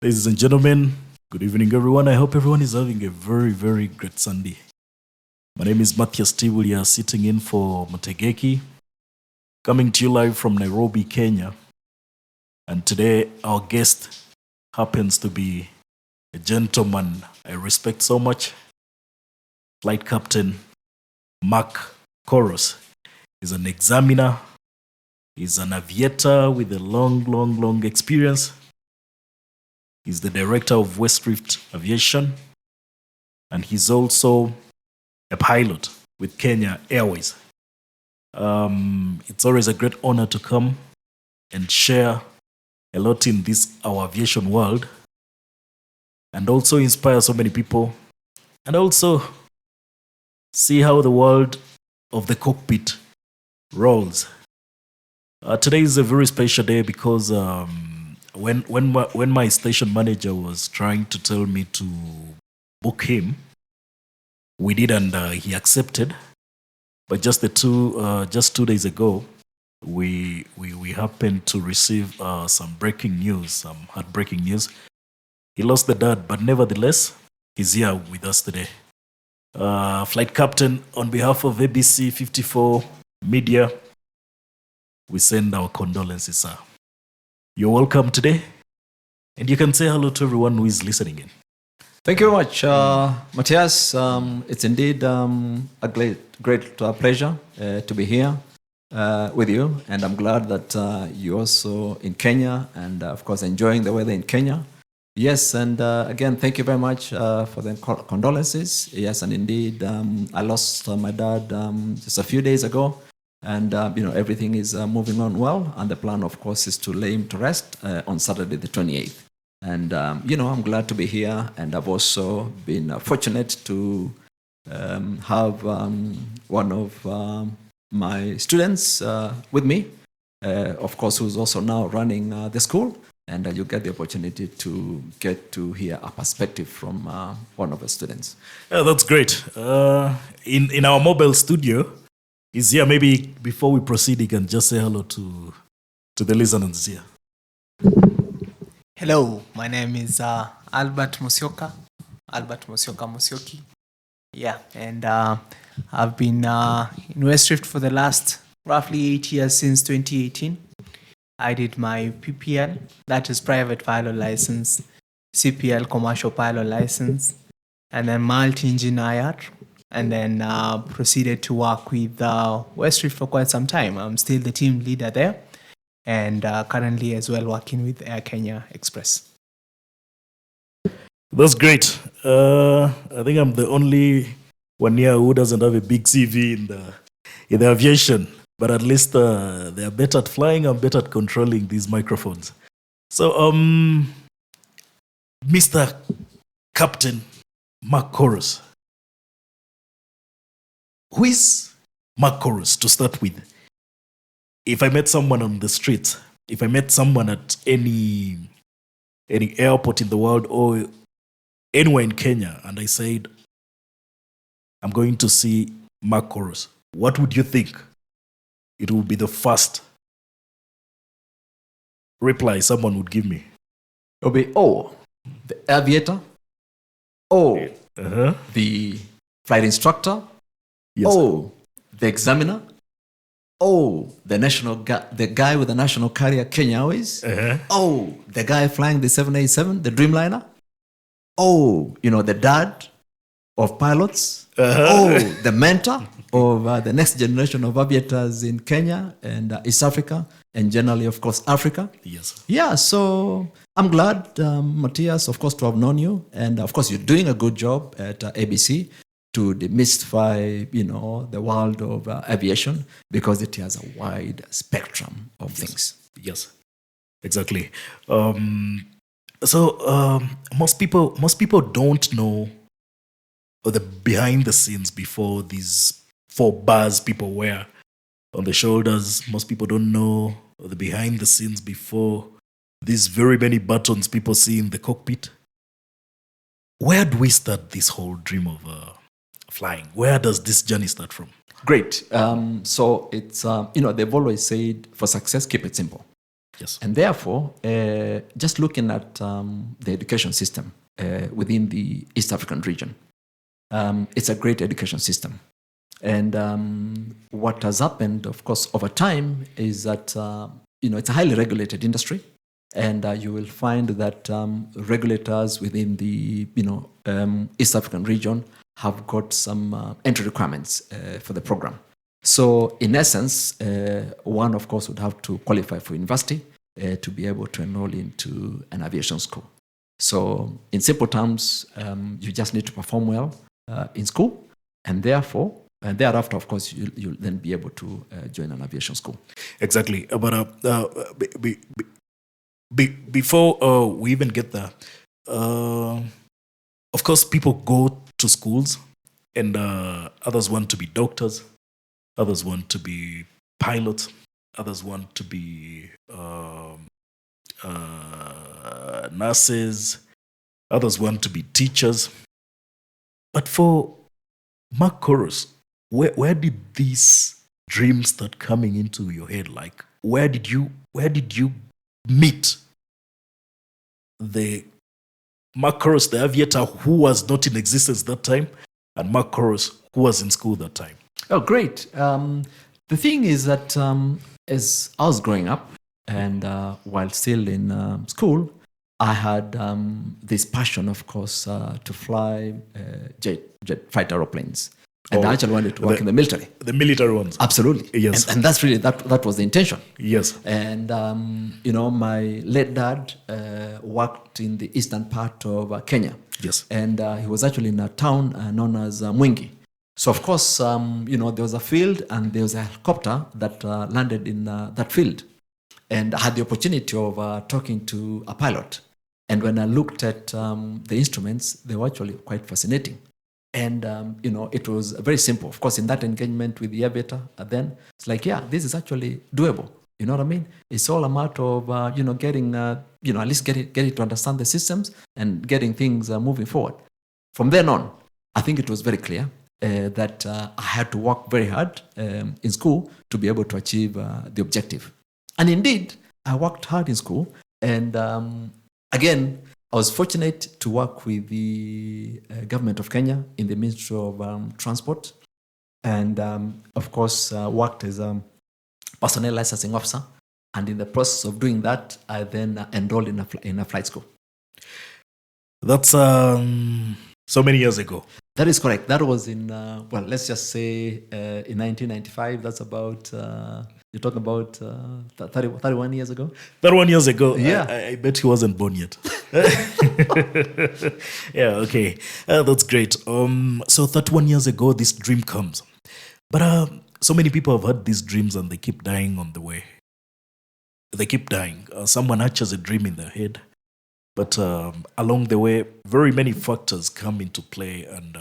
Ladies and gentlemen, good evening, everyone. I hope everyone is having a very, very great Sunday. My name is Matthias Tibulia, sitting in for Mutegeki, coming to you live from Nairobi, Kenya. And today, our guest happens to be a gentleman I respect so much, Flight Captain Mark Koross. He's an examiner, he's an aviator with a long experience. He's the director of West Rift Aviation, and he's also a pilot with Kenya Airways. It's always a great honor to come and share a lot in this our aviation world, and also inspire so many people, and also see how the world of the cockpit rolls. Today is a very special day because when my station manager was trying to tell me to book him, we did, and he accepted. But just 2 days ago, we happened to receive some breaking news, some heartbreaking news. He lost the dad, but nevertheless, he's here with us today. Flight Captain, on behalf of ABC 54 Media, we send our condolences, sir. You're welcome today, and you can say hello to everyone who is listening in. Thank you very much, Matthias. It's indeed a great pleasure to be here with you, and I'm glad that you're also in Kenya and, of course, enjoying the weather in Kenya. Yes, and again, thank you very much for the condolences. Yes, and indeed, I lost my dad just a few days ago. And, everything is moving on well. And the plan, of course, is to lay him to rest on Saturday the 28th. And, I'm glad to be here. And I've also been fortunate to have one of my students with me, of course, who's also now running the school. And you get the opportunity to get to hear a perspective from one of the students. Yeah, that's great. In our mobile studio, he's here. Maybe before we proceed, he can just say hello to the listeners here. Hello, my name is Albert Musyoki. Yeah, and I've been in West Rift for the last roughly 8 years, since 2018. I did my PPL, that is private pilot license, CPL, commercial pilot license, and then multi-engine IR. And then proceeded to work with West Rift for quite some time. I'm still the team leader there, and currently as well working with Air Kenya Express. That's great. I think I'm the only one here who doesn't have a big CV in the aviation, but at least they are better at flying. I'm better at controlling these microphones. So, Mr. Captain Mark Koross. Who is Mark Koross, to start with? If I met someone on the street, if I met someone at any airport in the world or anywhere in Kenya, and I said, I'm going to see Mark Koross, what would you think? It would be the first reply someone would give me. It will be, the aviator. The flight instructor. Yes. The examiner. The guy with the national carrier Kenya Airways. The guy flying the 787, the Dreamliner. The dad of pilots. The mentor of the next generation of aviators in Kenya and East Africa, and generally, of course, Africa. Yes. Yeah, so I'm glad, Matthias, of course, to have known you. And, of course, you're doing a good job at ABC to demystify, the world of aviation, because it has a wide spectrum of things. Yes, exactly. So most people don't know the behind the scenes before these 4 bars people wear on the shoulders. Most people don't know the behind the scenes before these very many buttons people see in the cockpit. Where do we start this whole dream of flying? Where does this journey start from? Great. So it's, they've always said, for success, keep it simple. Yes. And therefore, just looking at the education system within the East African region, it's a great education system. And what has happened, of course, over time is that it's a highly regulated industry, and you will find that regulators within the East African region have got some entry requirements for the program. So, in essence, one, of course, would have to qualify for university to be able to enroll into an aviation school. So, in simple terms, you just need to perform well in school, and therefore, and thereafter, of course, you'll then be able to join an aviation school. Exactly. But before we even get there, of course, people go to schools, and others want to be doctors, others want to be pilots, others want to be nurses, others want to be teachers. But for Mark Koross, where did these dreams start coming into your head? Like, where did you meet the Mark Koross, the aviator who was not in existence that time, and Mark Koross who was in school that time? Oh, great. The thing is that as I was growing up, and while still in school, I had this passion, of course, to fly jet fighter airplanes. And I actually wanted to work in the military. The military ones. Absolutely. Yes. And that's really, that was the intention. Yes. And, my late dad worked in the eastern part of Kenya. Yes. And he was actually in a town known as Mwingi. So, of course, there was a field and there was a helicopter that landed in that field. And I had the opportunity of talking to a pilot. And when I looked at the instruments, they were actually quite fascinating. And, it was very simple. Of course, in that engagement with the aviator, then it's like, yeah, this is actually doable. You know what I mean? It's all a matter of, getting, at least getting to understand the systems and getting things moving forward. From then on, I think it was very clear that I had to work very hard in school to be able to achieve the objective. And indeed, I worked hard in school. And again, I was fortunate to work with the government of Kenya in the Ministry of Transport, and of course worked as a personnel licensing officer. And in the process of doing that, I then enrolled in a flight school. That's so many years ago. That is correct. That was in let's just say in 1995. That's about you're talking about 31 years ago. 31 years ago. Yeah. I bet he wasn't born yet. Yeah. Okay. That's great. So 31 years ago, this dream comes, but so many people have had these dreams and they keep dying on the way. They keep dying. Someone hatches a dream in their head. But along the way, very many factors come into play, and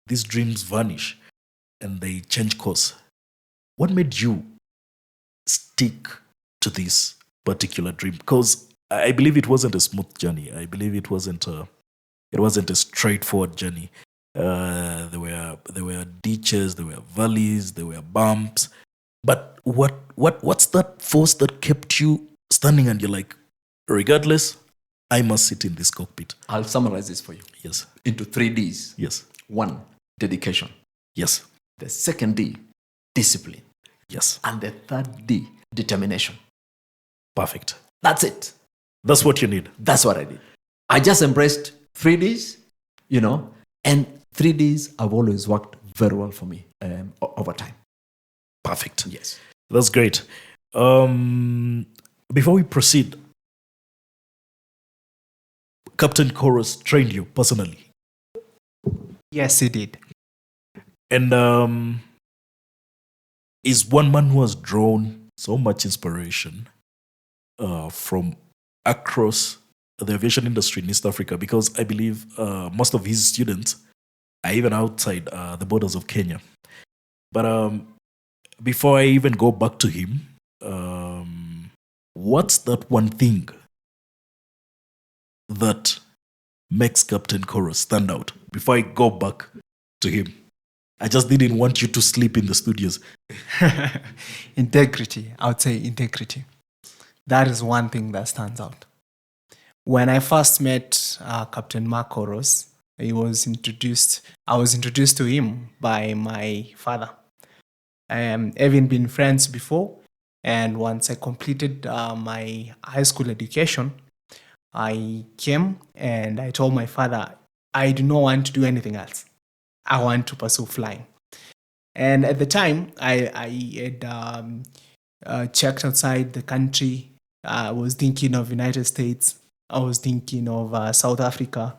these dreams vanish and they change course. What made you stick to this particular dream? Because I believe it wasn't a smooth journey. I believe it wasn't a straightforward journey. There were ditches, there were valleys, there were bumps. But what's that force that kept you standing and you're like, regardless, I must sit in this cockpit? I'll summarize this for you. Yes. Into 3 Ds. Yes. 1, dedication. Yes. The second D, discipline. Yes. And the third D, determination. Perfect. That's it. That's what you need. That's what I did. I just embraced 3 Ds, and 3 Ds have always worked very well for me over time. Perfect. Yes. That's great. Before we proceed, Captain Koross trained you personally. Yes, he did. And is one man who has drawn so much inspiration from across the aviation industry in East Africa, because I believe most of his students are even outside the borders of Kenya. But before I even go back to him, what's that one thing that makes Captain Koross stand out? Before I go back to him, I just didn't want you to sleep in the studios. Integrity. I would say integrity. That is one thing that stands out. When I first met Captain Mark Koross, I was introduced to him by my father. Having been friends before, and once I completed my high school education, I came and I told my father, I do not want to do anything else. I want to pursue flying. And at the time, I had checked outside the country. I was thinking of United States. I was thinking of South Africa.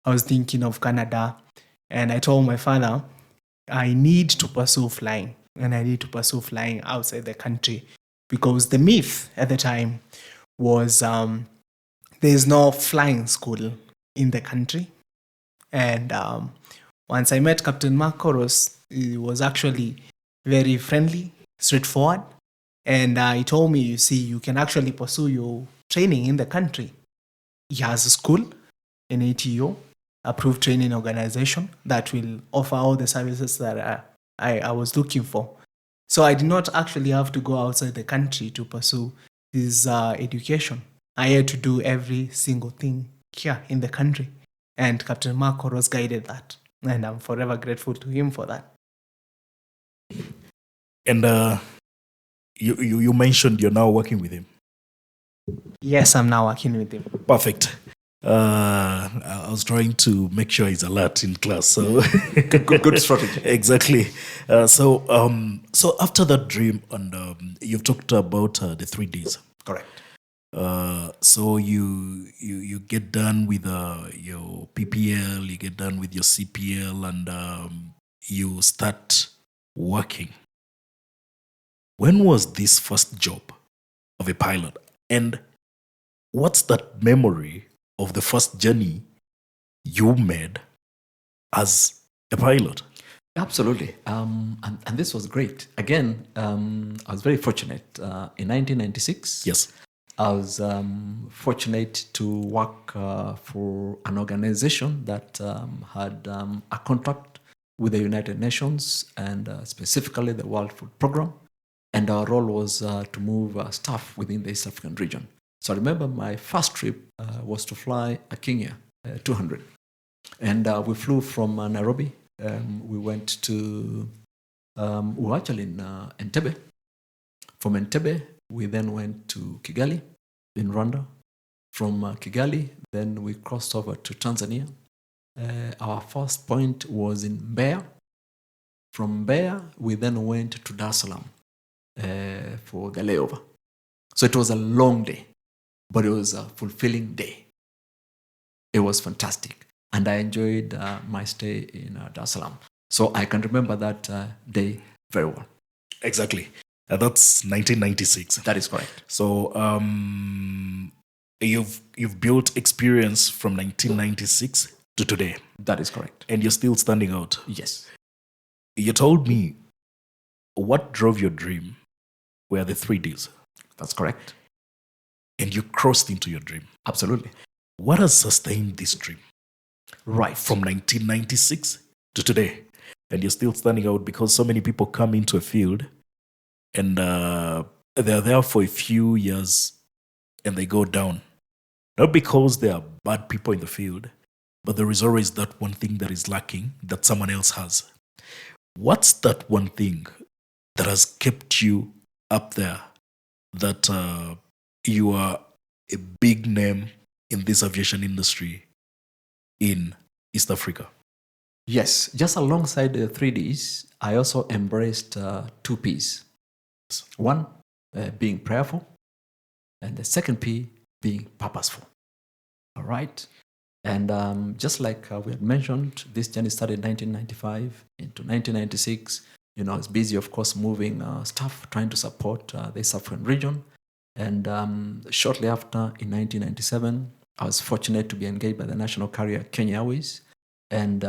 I was thinking of Canada. And I told my father, I need to pursue flying. And I need to pursue flying outside the country. Because the myth at the time was there's no flying school in the country. And once I met Captain Mark Koross, he was actually very friendly, straightforward. And he told me, you see, you can actually pursue your training in the country. He has a school, an ATO, approved training organization that will offer all the services that I was looking for. So I did not actually have to go outside the country to pursue this education. I had to do every single thing here in the country. And Captain Mark Koross guided that. And I'm forever grateful to him for that. And you mentioned you're now working with him. Yes, I'm now working with him. Perfect. I was trying to make sure he's alert in class. So Good strategy. Exactly. So after that dream, and you've talked about the 3 Ds. Correct. So you get done with your PPL, you get done with your CPL, and you start working. When was this first job of a pilot? And what's that memory of the first journey you made as a pilot? Absolutely. And this was great. Again, I was very fortunate. In 1996, Yes. I was fortunate to work for an organization that had a contract with the United Nations and specifically the World Food Program. And our role was to move staff within the East African region. So I remember my first trip was to fly a Kenya 200. And we flew from Nairobi. We went to, we were actually in Entebbe. From Entebbe, we then went to Kigali in Rwanda. From Kigali, then we crossed over to Tanzania. Our first point was in Mbeya. From Mbeya, we then went to Dar es Salaam for the layover. So it was a long day, but it was a fulfilling day. It was fantastic. And I enjoyed my stay in Dar es Salaam. So I can remember that day very well. Exactly. That's 1996. That is correct. So you've built experience from 1996 to today, That is correct. and you're still standing out. Yes. You told me what drove your dream were the 3 Ds, That's correct. and you crossed into your dream. Absolutely. What has sustained this dream Right. from 1996 to today? And you're still standing out because so many people come into a field and they're there for a few years and they go down. Not because they are bad people in the field, but there is always that one thing that is lacking that someone else has. What's that one thing that has kept you up there, that you are a big name in this aviation industry in East Africa? Yes. Just alongside the 3Ds, I also embraced 2 Ps. One, being prayerful, and the second P, being purposeful. All right. And just like we had mentioned, this journey started in 1995 into 1996. I was busy, of course, moving stuff, trying to support the East African region. And shortly after, in 1997, I was fortunate to be engaged by the national carrier Kenya Airways. And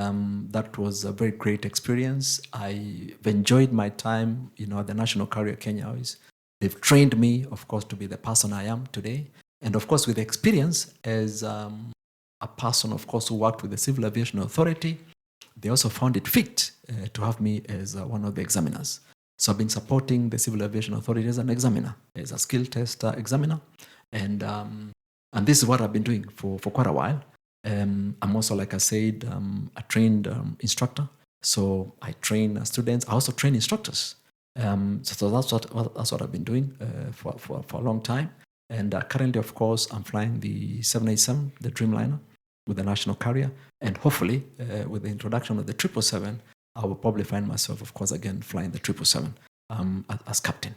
that was a very great experience. I've enjoyed my time, at the national carrier Kenya Airways. They've trained me, of course, to be the person I am today. And of course, with experience as a person, of course, who worked with the Civil Aviation Authority, they also found it fit to have me as one of the examiners. So I've been supporting the Civil Aviation Authority as an examiner, as a skill test examiner. And this is what I've been doing for quite a while. I'm also, like I said, a trained instructor. So I train students. I also train instructors. So that's what I've been doing for a long time. And currently, of course, I'm flying the 787, the Dreamliner, with the national carrier. And hopefully, with the introduction of the 777, I will probably find myself, of course, again flying the 777 as captain.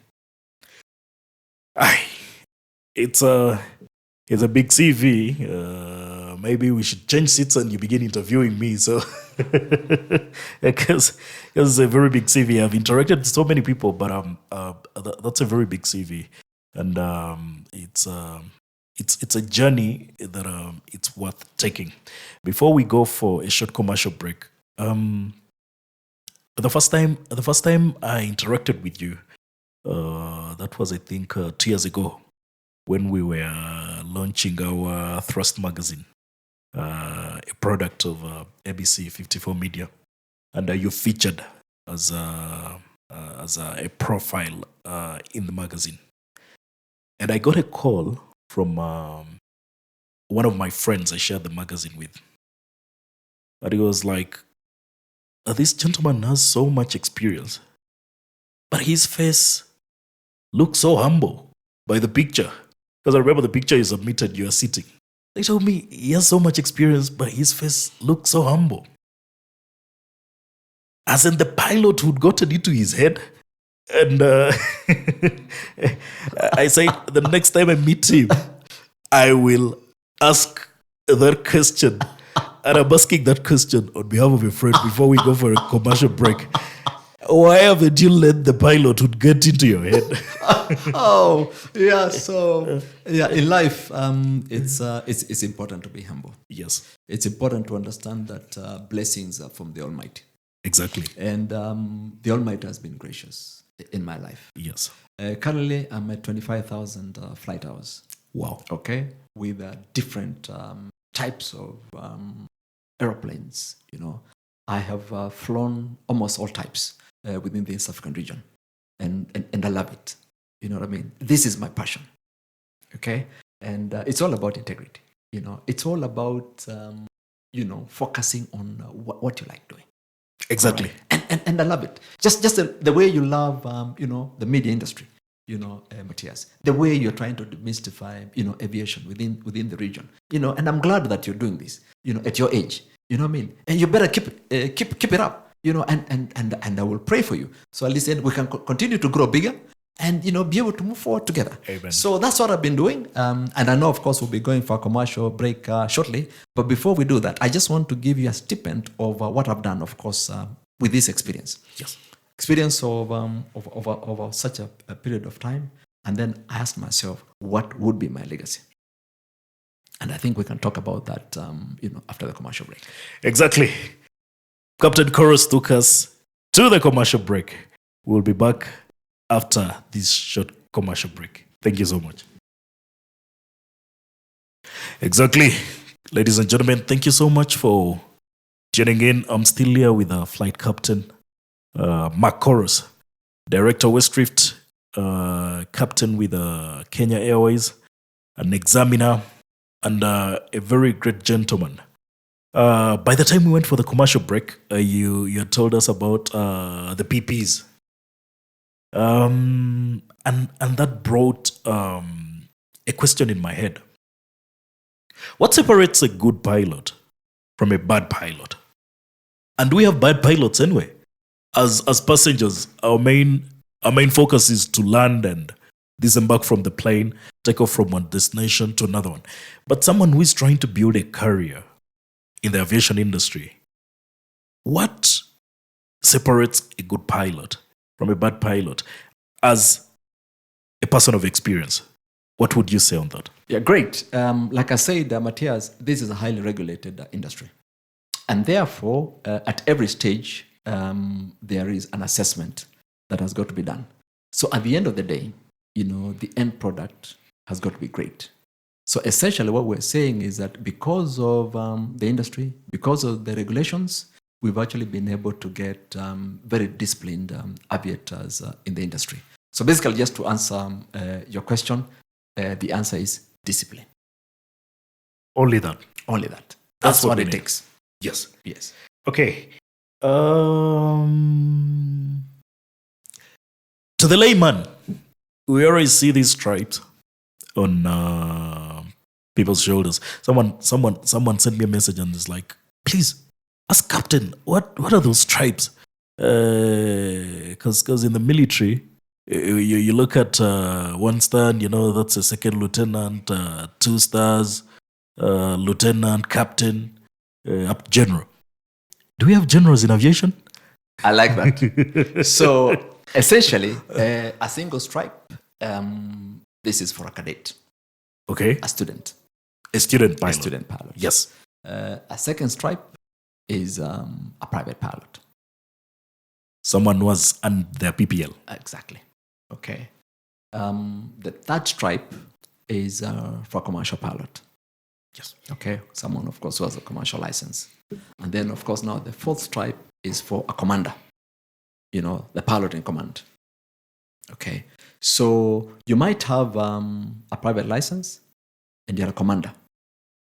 It's a big CV. Maybe we should change seats and you begin interviewing me. So, because it's a very big CV. I've interacted with so many people, but that's a very big CV, and it's a journey that it's worth taking. Before we go for a short commercial break, the first time I interacted with you, that was, I think, 2 years ago, when we were launching our Thrust magazine, a product of ABC 54 Media, and you featured as a profile in the magazine. And I got a call from one of my friends I shared the magazine with. And he was like, this gentleman has so much experience, but his face looks so humble by the picture. Because I remember the picture you submitted, you are sitting. They told me he has so much experience, but his face looks so humble. As in the pilot who'd gotten into his head. And I said, the next time I meet him, I will ask that question. And I'm asking that question on behalf of a friend before we go for a commercial break. Why haven't you let the pilot who'd get into your head? Oh, yeah. So, yeah, in life, it's important to be humble. Yes. It's important to understand that blessings are from the Almighty. Exactly. And the Almighty has been gracious in my life. Yes. Currently, I'm at 25,000 flight hours. Wow. Okay. With different types of aeroplanes. You know, I have flown almost all types within the East African region, and I love it. You know what I mean? This is my passion. Okay, and it's all about integrity. You know, it's all about focusing on what you like doing. Exactly. Right? And I love it. Just the way you love the media industry. Matthias, the way you're trying to demystify aviation within the region. And I'm glad that you're doing this. At your age. You know what I mean? And you better keep it up. And I will pray for you. So at least then we can continue to grow bigger and, be able to move forward together. Amen. So that's what I've been doing. And I know, of course, we'll be going for a commercial break shortly. But before we do that, I just want to give you a stipend of what I've done, of course, with this experience. Yes. Experience of such a period of time. And then I asked myself, what would be my legacy? And I think we can talk about that, after the commercial break. Exactly. Captain Koross took us to the commercial break. We'll be back after this short commercial break. Thank you so much. Exactly. Ladies and gentlemen, thank you so much for tuning in. I'm still here with our flight captain, Mark Koross, Director West Rift, captain with Kenya Airways, an examiner, and a very great gentleman. By the time we went for the commercial break, you had told us about the PPs. And that brought a question in my head. What separates a good pilot from a bad pilot? And do we have bad pilots anyway? As passengers, our main focus is to land and disembark from the plane, take off from one destination to another one. But someone who is trying to build a career in the aviation industry, what separates a good pilot from a bad pilot as a person of experience? What would you say on that? Yeah, great. Like I said, Matthias, this is a highly regulated industry. And therefore, at every stage, there is an assessment that has got to be done. So at the end of the day, the end product has got to be great. So essentially what we're saying is that because of the industry, because of the regulations, we've actually been able to get very disciplined aviators in the industry. So basically, just to answer your question, the answer is discipline. Only that. Only that. That's That's what what we it need. takes. Yes. Yes. Okay. To the layman, we always see these stripes on people's shoulders. Someone sent me a message and is like, please ask Captain, what are those stripes? Because in the military, you look at 1 star, and that's a second lieutenant, 2 stars, lieutenant, captain, up to general. Do we have generals in aviation? I like that. So essentially, a single stripe, this is for a cadet, Okay. a student. A student pilot. A student pilot. Yes. A second stripe is a private pilot. Someone who was on their PPL. Exactly. Okay. The third stripe is for a commercial pilot. Yes. Okay. Someone, of course, who has a commercial license. And then, of course, now the fourth stripe is for a commander. The pilot in command. Okay. So you might have a private license and you're a commander.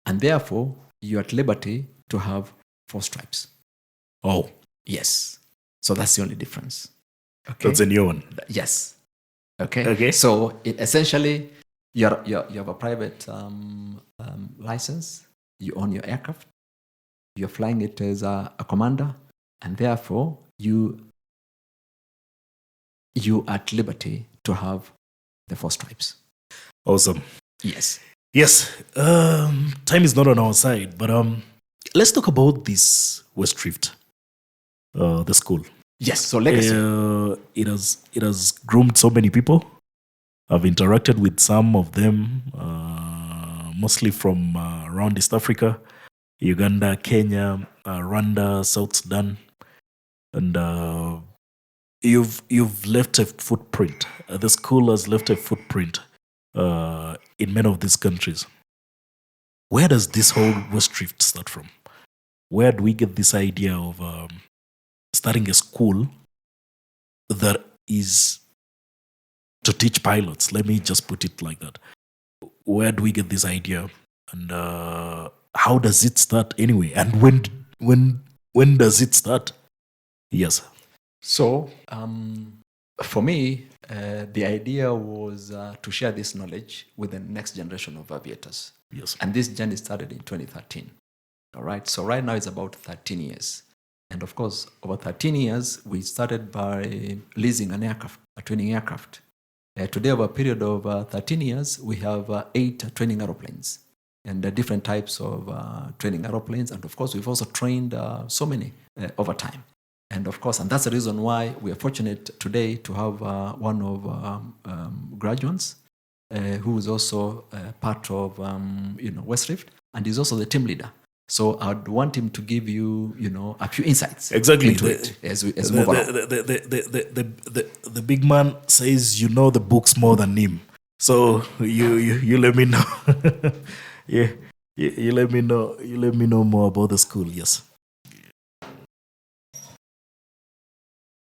And therefore, you're at liberty to have 4 stripes. Oh, Yes. So that's the only difference. Okay. that's a new one. Yes. Okay. Okay. So essentially, you have a private license. You own your aircraft. You're flying it as a commander, and therefore you are at liberty to have the 4 stripes. Awesome. Yes. Yes. Time is not on our side, but let's talk about this West Rift, the school. Yes. So legacy. It has groomed so many people. I've interacted with some of them, mostly from around East Africa, Uganda, Kenya, Rwanda, South Sudan, and you've left a footprint. The school has left a footprint in many of these countries. Where does this whole West Rift start from? Where do we get this idea of starting a school that is to teach pilots? Let me just put it like that. Where do we get this idea, and how does it start anyway? And when does it start? Yes. So for me, the idea was to share this knowledge with the next generation of aviators. Yes. And this journey started in 2013. All right. So right now it's about 13 years. And of course, over 13 years, we started by leasing an aircraft, a training aircraft. Today, over a period of 13 years, we have 8 training aeroplanes and different types of training aeroplanes. And of course, we've also trained so many over time. And of course, and that's the reason why we are fortunate today to have one of graduates who is also part of West Rift, and is also the team leader. So I'd want him to give you, a few insights. Exactly. Into it as we move along. The big man says you know the books more than him. So you let me know. Yeah. You let me know more about the school. Yes.